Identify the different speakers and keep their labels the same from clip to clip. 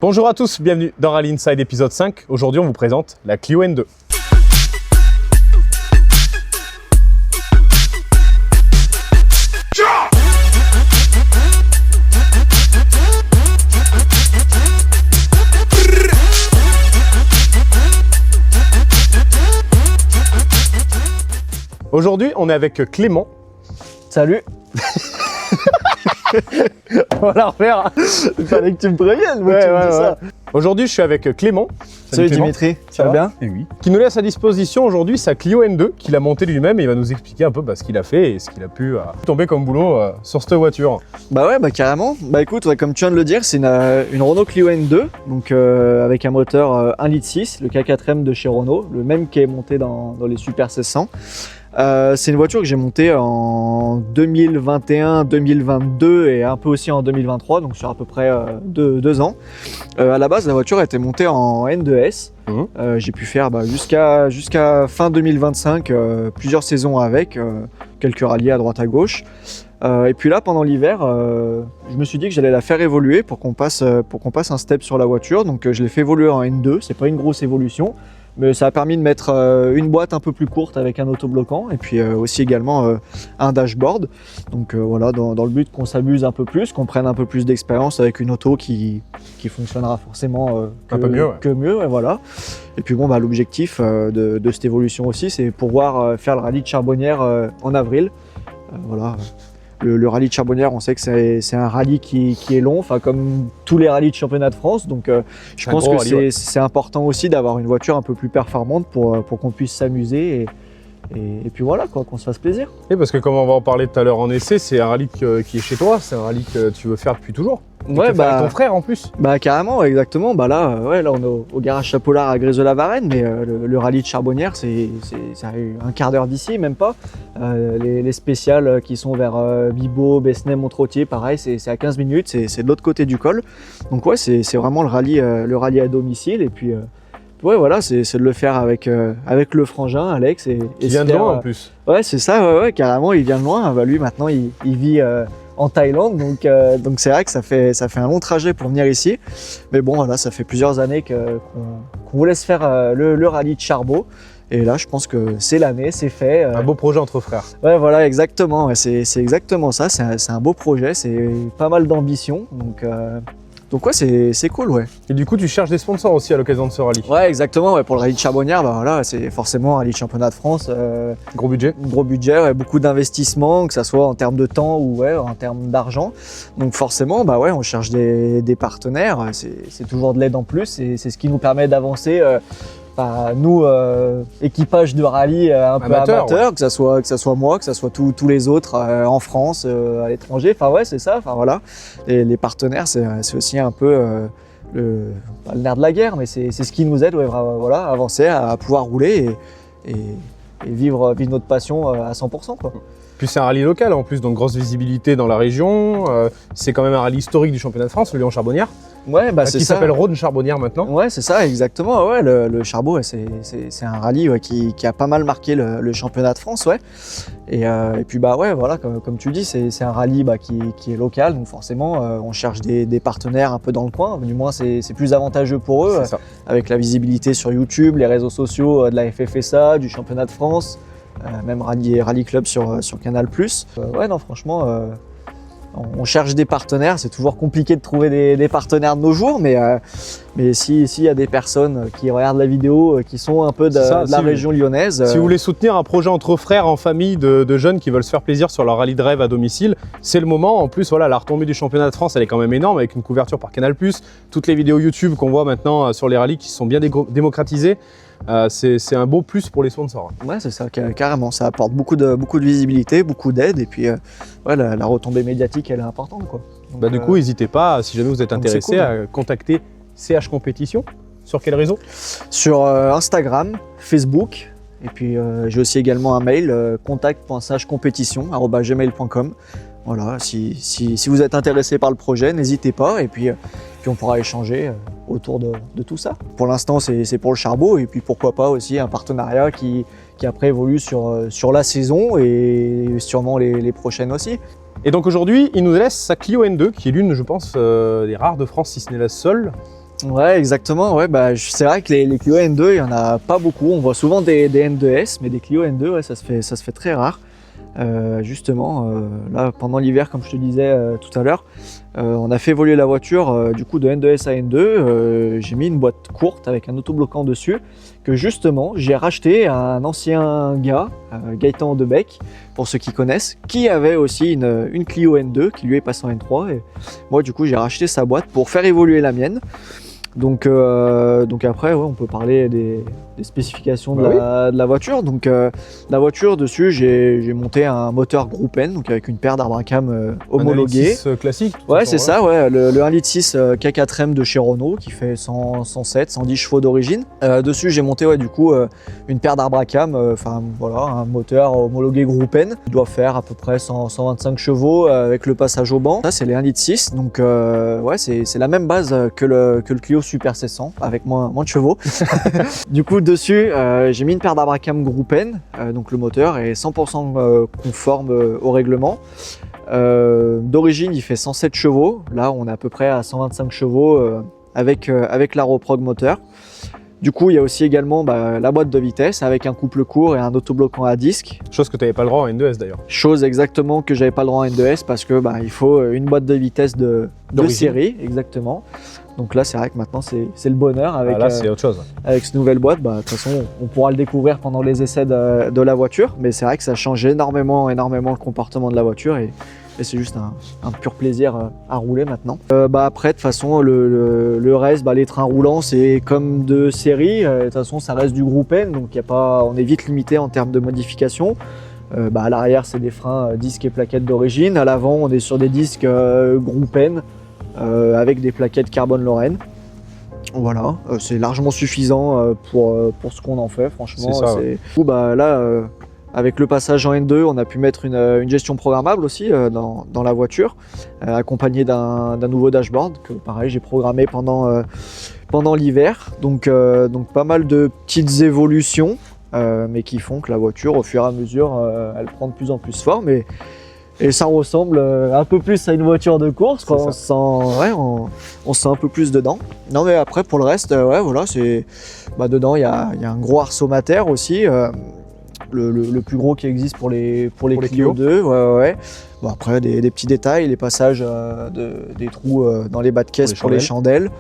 Speaker 1: Bonjour à tous, bienvenue dans Rally Inside épisode 5. Aujourd'hui on vous présente la Clio N2. Aujourd'hui on est avec Clément.
Speaker 2: Salut.
Speaker 1: On va la refaire.
Speaker 2: Il fallait que tu me préviennes, moi, tu me dis ça.
Speaker 1: Aujourd'hui je suis avec Clément.
Speaker 2: Salut
Speaker 1: Clément.
Speaker 2: Dimitri, ça va bien?
Speaker 1: Eh oui. Qui nous laisse à disposition aujourd'hui sa Clio N2 qu'il a montée lui-même et il va nous expliquer un peu ce qu'il a fait et ce qu'il a pu tomber comme boulot sur cette voiture.
Speaker 2: Bah ouais, carrément. Bah écoute, comme tu viens de le dire, c'est une Renault Clio N2, donc avec un moteur 1,6 litre, le K4M de chez Renault, le même qui est monté dans les Super 1600. C'est une voiture que j'ai montée en 2021, 2022 et un peu aussi en 2023, donc sur à peu près 2 ans. À la base, la voiture a été montée en N2S. J'ai pu faire jusqu'à fin 2025 plusieurs saisons avec, quelques rallyes à droite à gauche. Et puis là, pendant l'hiver, je me suis dit que j'allais la faire évoluer pour qu'on passe un step sur la voiture. Donc je l'ai fait évoluer en N2, c'est pas une grosse évolution. Mais ça a permis de mettre une boîte un peu plus courte avec un autobloquant et puis aussi également un dashboard. Donc voilà, dans le but qu'on s'amuse un peu plus, qu'on prenne un peu plus d'expérience avec une auto qui fonctionnera forcément que mieux. Et voilà. Et puis bon, l'objectif de cette évolution aussi, c'est pouvoir faire le rallye de Charbonnières en avril. Voilà. Le rallye de Charbonnières, on sait que c'est un rallye qui est long, comme tous les rallyes de championnat de France. Donc je pense que c'est important aussi d'avoir une voiture un peu plus performante pour qu'on puisse s'amuser et puis voilà, qu'on se fasse plaisir.
Speaker 1: Et parce que comme on va en parler tout à l'heure en essai, c'est un rallye qui est chez toi, c'est un rallye que tu veux faire depuis toujours.
Speaker 2: Ouais,
Speaker 1: avec ton frère en plus.
Speaker 2: Carrément, exactement. Là on est au garage Chapollard à Grèze-la-Varenne, mais le rallye de Charbonnières, c'est un quart d'heure d'ici, même pas. Les spéciales qui sont vers Bibo, Besnay, Montrottier, pareil, c'est à 15 minutes, c'est de l'autre côté du col. Donc ouais, c'est vraiment le rallye à domicile. Et puis ouais, voilà, c'est de le faire avec le frangin, Alex.
Speaker 1: Il vient de loin en plus.
Speaker 2: Ouais, c'est ça, ouais, carrément, il vient de loin. Lui, maintenant, il vit en Thaïlande, donc c'est vrai que ça fait un long trajet pour venir ici. Mais bon, voilà, ça fait plusieurs années qu'on vous laisse faire le rallye de Charbot. Et là, je pense que c'est l'année, c'est fait.
Speaker 1: Un beau projet entre frères.
Speaker 2: Ouais, voilà, exactement. Ouais, c'est exactement ça. C'est un beau projet, c'est pas mal d'ambition. Donc ouais, c'est cool, ouais.
Speaker 1: Et du coup, tu cherches des sponsors aussi à l'occasion de ce rallye.
Speaker 2: Ouais, exactement. Ouais, pour le rallye de Charbonnières, voilà, c'est forcément un rallye de championnat de France.
Speaker 1: Gros budget.
Speaker 2: Gros budget, ouais, beaucoup d'investissements, que ça soit en termes de temps ou en termes d'argent. Donc forcément, on cherche des partenaires. C'est toujours de l'aide en plus. Et c'est ce qui nous permet d'avancer. Nous, équipage de rallye un peu amateur, ouais. que ça soit moi, que ça soit tous les autres en France, à l'étranger. Ouais, c'est ça. Voilà. Et les partenaires, c'est aussi un peu pas le nerf de la guerre, mais c'est ce qui nous aide, à avancer, à pouvoir rouler et vivre notre passion à 100%, quoi.
Speaker 1: Puis c'est un rallye local en plus, donc grosse visibilité dans la région. C'est quand même un rallye historique du championnat de France, le Lyon-Charbonnières.
Speaker 2: Ouais, c'est ça.
Speaker 1: Qui s'appelle Rhône-Charbonnières maintenant.
Speaker 2: Ouais, c'est ça, exactement. Ouais, le Charbot, c'est un rallye qui a pas mal marqué le championnat de France, ouais. Et puis voilà, comme tu dis, c'est un rallye qui est local, donc forcément, on cherche des partenaires un peu dans le coin. Du moins, c'est plus avantageux pour eux, avec la visibilité sur YouTube, les réseaux sociaux de la FFSA, du championnat de France. Même Rally Club sur Canal+. Ouais, non, franchement, on cherche des partenaires. C'est toujours compliqué de trouver des partenaires de nos jours, mais s'il y a des personnes qui regardent la vidéo, qui sont un peu de la région lyonnaise…
Speaker 1: Si vous voulez soutenir un projet entre frères, en famille, de jeunes qui veulent se faire plaisir sur leur rallye de rêve à domicile, c'est le moment. En plus, voilà, la retombée du championnat de France, elle est quand même énorme, avec une couverture par Canal+. Toutes les vidéos YouTube qu'on voit maintenant sur les rallyes qui sont bien démocratisées. C'est un beau plus pour les sponsors.
Speaker 2: Ouais, c'est ça, carrément. Ça apporte beaucoup de visibilité, beaucoup d'aide, et puis la retombée médiatique, elle est importante, quoi. Donc,
Speaker 1: du coup, n'hésitez pas, si jamais vous êtes intéressé, cool, à contacter CH Compétition. Sur quel réseau? Sur
Speaker 2: Instagram, Facebook, et puis j'ai aussi également un mail, contact.chcompetition@gmail.com. Voilà, si vous êtes intéressé par le projet, n'hésitez pas, et puis on pourra échanger autour de tout ça. Pour l'instant, c'est pour le Charbot, et puis pourquoi pas aussi un partenariat qui après évolue sur la saison et sûrement les prochaines aussi.
Speaker 1: Et donc aujourd'hui, il nous laisse sa Clio N2, qui est l'une, je pense, des rares de France, si ce n'est la seule,
Speaker 2: Ouais, exactement. Ouais, bah, c'est vrai que les Clio N2, il y en a pas beaucoup. On voit souvent des N2S, mais des Clio N2, ouais, ça se fait très rare. Justement, là, pendant l'hiver, comme je te disais tout à l'heure, on a fait évoluer la voiture du coup de N2S à N2. J'ai mis une boîte courte avec un autobloquant dessus que justement j'ai racheté à un ancien gars, Gaëtan Debec, pour ceux qui connaissent, qui avait aussi une Clio N2 qui lui est passée en N3. Et moi, du coup, j'ai racheté sa boîte pour faire évoluer la mienne. Donc après, ouais, on peut parler des spécifications de la voiture. Donc la voiture, dessus, j'ai monté un moteur Group N, donc avec une paire d'arbres à cam homologués.
Speaker 1: Un 1.6 classique.
Speaker 2: Ouais, c'est ça, ouais, le 1.6 litre K4M de chez Renault qui fait 107, 110 chevaux d'origine. Dessus, j'ai monté du coup une paire d'arbres à cam, enfin voilà, un moteur homologué Group N. Il doit faire à peu près 125 chevaux avec le passage au banc. Ça, c'est les 1.6 litre, donc ouais, c'est la même base que le Clio Super C100 avec moins de chevaux. Du coup, dessus, j'ai mis une paire d'arbres à cam Group N, donc le moteur est 100% conforme au règlement. D'origine, il fait 107 chevaux. Là, on est à peu près à 125 chevaux avec l'Aeroprog moteur. Du coup, il y a aussi également la boîte de vitesse avec un couple court et un autobloquant à disque.
Speaker 1: Chose que tu n'avais pas le droit en N2S d'ailleurs.
Speaker 2: Chose exactement que j'avais pas le droit en N2S parce que il faut une boîte de vitesse de série, exactement. Donc là, c'est vrai que maintenant, c'est le bonheur avec,
Speaker 1: là, c'est autre chose.
Speaker 2: Avec cette nouvelle boîte. De toute façon, on pourra le découvrir pendant les essais de la voiture. Mais c'est vrai que ça change énormément le comportement de la voiture. Et c'est juste un pur plaisir à rouler maintenant. Après, de toute façon, le reste, les trains roulants, c'est comme de série. De toute façon, ça reste du Group N. Donc on est vite limité en termes de modification. À l'arrière, c'est des freins disques et plaquettes d'origine. À l'avant, on est sur des disques Group N. Avec des plaquettes carbone Lorraine. Voilà, c'est largement suffisant pour ce qu'on en fait, franchement.
Speaker 1: C'est ça,
Speaker 2: Du coup, là, avec le passage en N2, on a pu mettre une gestion programmable aussi dans la voiture, accompagnée d'un nouveau dashboard que pareil j'ai programmé pendant l'hiver. Donc pas mal de petites évolutions, mais qui font que la voiture, au fur et à mesure, elle prend de plus en plus forme. Et ça ressemble un peu plus à une voiture de course, quoi. On se sent un peu plus dedans. Non mais après pour le reste, voilà, c'est dedans il y a un gros arceau mater aussi, le plus gros qui existe pour les Clio 2. Ouais. Bon, après des petits détails, les passages des trous dans les bas de caisse pour les chandelles.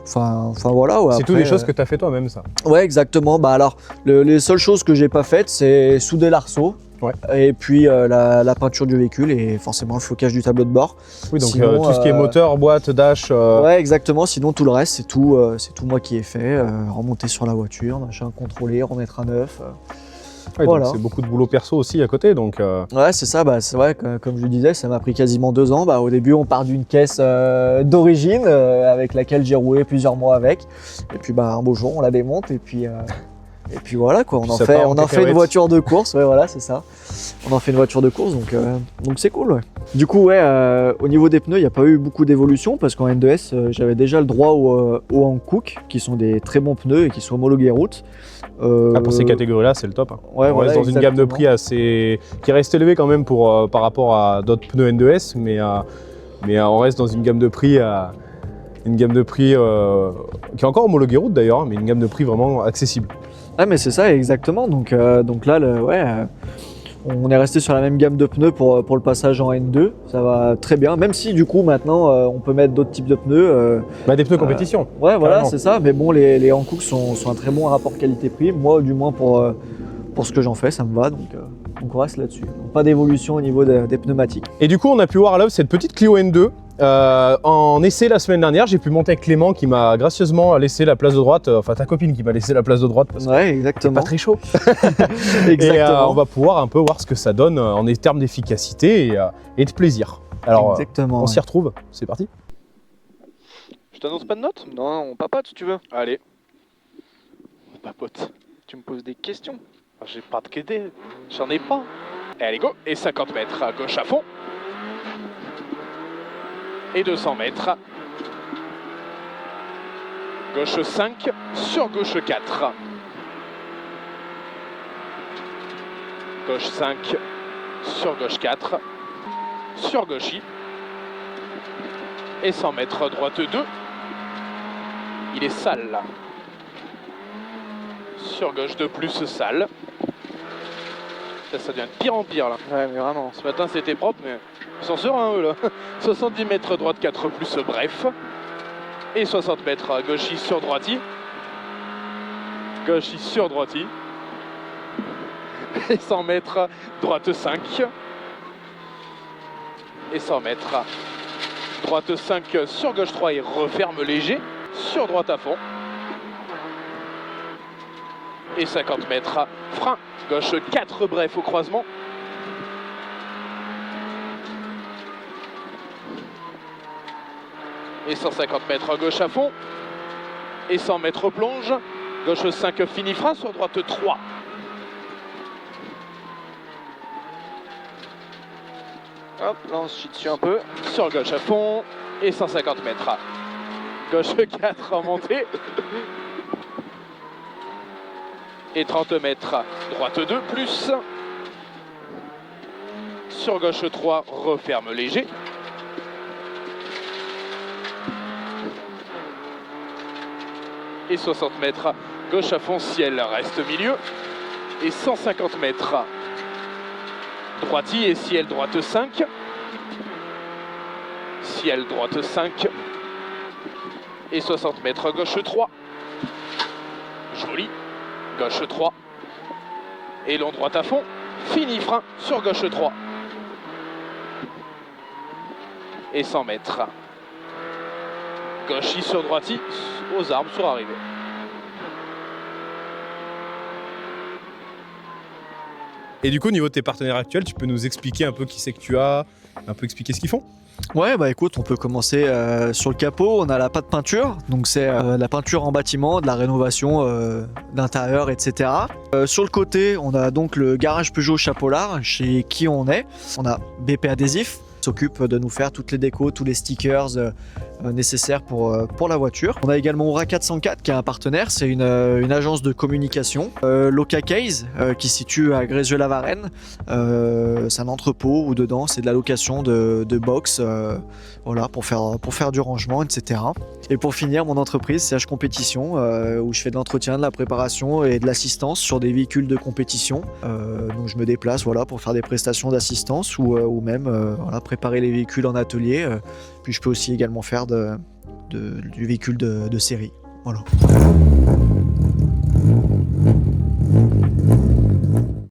Speaker 2: Enfin voilà. Ouais,
Speaker 1: c'est toutes des choses que tu as fait toi-même, ça.
Speaker 2: Ouais, exactement. Alors les seules choses que j'ai pas faites, c'est souder l'arceau. Ouais. Et puis la peinture du véhicule et forcément le flocage du tableau de bord.
Speaker 1: Oui, donc sinon, tout ce qui est moteur, boîte, dash.
Speaker 2: Ouais, exactement. Sinon tout le reste, c'est tout moi qui ai fait. Remonter sur la voiture, machin, contrôler, remettre à neuf.
Speaker 1: Ouais, voilà. C'est beaucoup de boulot perso aussi à côté, donc.
Speaker 2: Ouais, c'est ça. C'est vrai que, comme je le disais, ça m'a pris quasiment 2 ans. Au début, on part d'une caisse d'origine avec laquelle j'ai roulé plusieurs mois avec. Et puis un beau jour, on la démonte et puis. Et puis voilà quoi, on en fait une voiture de course, ouais voilà c'est ça. On en fait une voiture de course donc c'est cool ouais. Du coup au niveau des pneus il n'y a pas eu beaucoup d'évolution parce qu'en N2S j'avais déjà le droit aux Hankook qui sont des très bons pneus et qui sont homologués route.
Speaker 1: Pour ces catégories-là, c'est le top. Hein.
Speaker 2: Ouais,
Speaker 1: on reste dans une gamme de prix qui reste élevée quand même par rapport à d'autres pneus N2S, mais on reste dans une gamme de prix qui est encore homologuée route d'ailleurs, mais une gamme de prix vraiment accessible.
Speaker 2: Ah mais c'est ça exactement, donc là on est resté sur la même gamme de pneus pour le passage en N2, ça va très bien, même si du coup maintenant on peut mettre d'autres types de pneus.
Speaker 1: Des pneus compétition.
Speaker 2: Ouais voilà c'est ça, mais bon les Hankook sont un très bon rapport qualité-prix, moi du moins pour ce que j'en fais ça me va, donc on reste là-dessus. Donc, pas d'évolution au niveau des pneumatiques.
Speaker 1: Et du coup on a pu voir à l'œuvre cette petite Clio N2. En essai la semaine dernière, j'ai pu monter avec Clément qui m'a gracieusement laissé la place de droite, enfin ta copine qui m'a laissé la place de droite parce que c'est pas très chaud.
Speaker 2: Exactement.
Speaker 1: Et on va pouvoir un peu voir ce que ça donne en termes d'efficacité et de plaisir. Alors on s'y retrouve, c'est parti.
Speaker 3: Je t'annonce pas de notes? Non, on papote si tu veux. Allez. On papote. Tu me poses des questions? J'ai pas de KD, j'en ai pas. Et allez go, et 50 mètres à gauche à fond. Et 200 mètres. Gauche 5, sur gauche 4. Gauche 5, sur gauche 4. Sur gauche I. Et 100 mètres droite 2. Il est sale là. Sur gauche de plus sale. Ça devient de pire en pire là. Ouais mais vraiment, ce matin c'était propre mais ils sont sereins eux là. 70 mètres droite 4 plus bref. Et 60 mètres à gauchis sur droiti. Gauchis sur droiti. Et 100 mètres droite 5. Et 100 mètres droite 5 sur gauche 3 et referme léger. Sur droite à fond. Et 50 mètres frein. Gauche 4 bref au croisement. Et 150 mètres à gauche à fond. Et 100 mètres plonge. Gauche 5 fini frein sur droite 3. Hop, là on se chie dessus un peu. Sur gauche à fond. Et 150 mètres. Gauche 4 en montée. Et 30 mètres, droite 2 plus. Sur gauche 3, referme léger. Et 60 mètres, gauche à fond, ciel reste milieu. Et 150 mètres, droiti et ciel droite 5. Ciel droite 5. Et 60 mètres, gauche 3. Joli. Gauche 3. Et long droite à fond. Fini frein sur gauche 3. Et 100 mètres. Gauchis sur droiti. Aux arbres sur arrivée.
Speaker 1: Et du coup, au niveau de tes partenaires actuels, tu peux nous expliquer un peu qui c'est que tu as, un peu expliquer ce qu'ils font?
Speaker 2: Ouais, bah écoute, on peut commencer sur le capot. On a la pâte peinture, donc c'est de la peinture en bâtiment, de la rénovation d'intérieur, etc. Sur le côté, on a donc le garage Peugeot Chapeaulard, chez qui on est. On a BP Adhésif, qui s'occupe de nous faire toutes les décos, tous les stickers nécessaires pour la voiture. On a également Aura 404 qui est un partenaire, c'est une agence de communication. Loca Case qui se situe à Grézieux-la-Varenne, c'est un entrepôt où dedans c'est de la location de box, voilà, pour faire du rangement, etc. Et pour finir, mon entreprise CH Compétition où je fais de l'entretien, de la préparation et de l'assistance sur des véhicules de compétition. Donc je me déplace, voilà, pour faire des prestations d'assistance ou même voilà, préparer les véhicules en atelier. Puis je peux aussi également faire du véhicule de série. Voilà.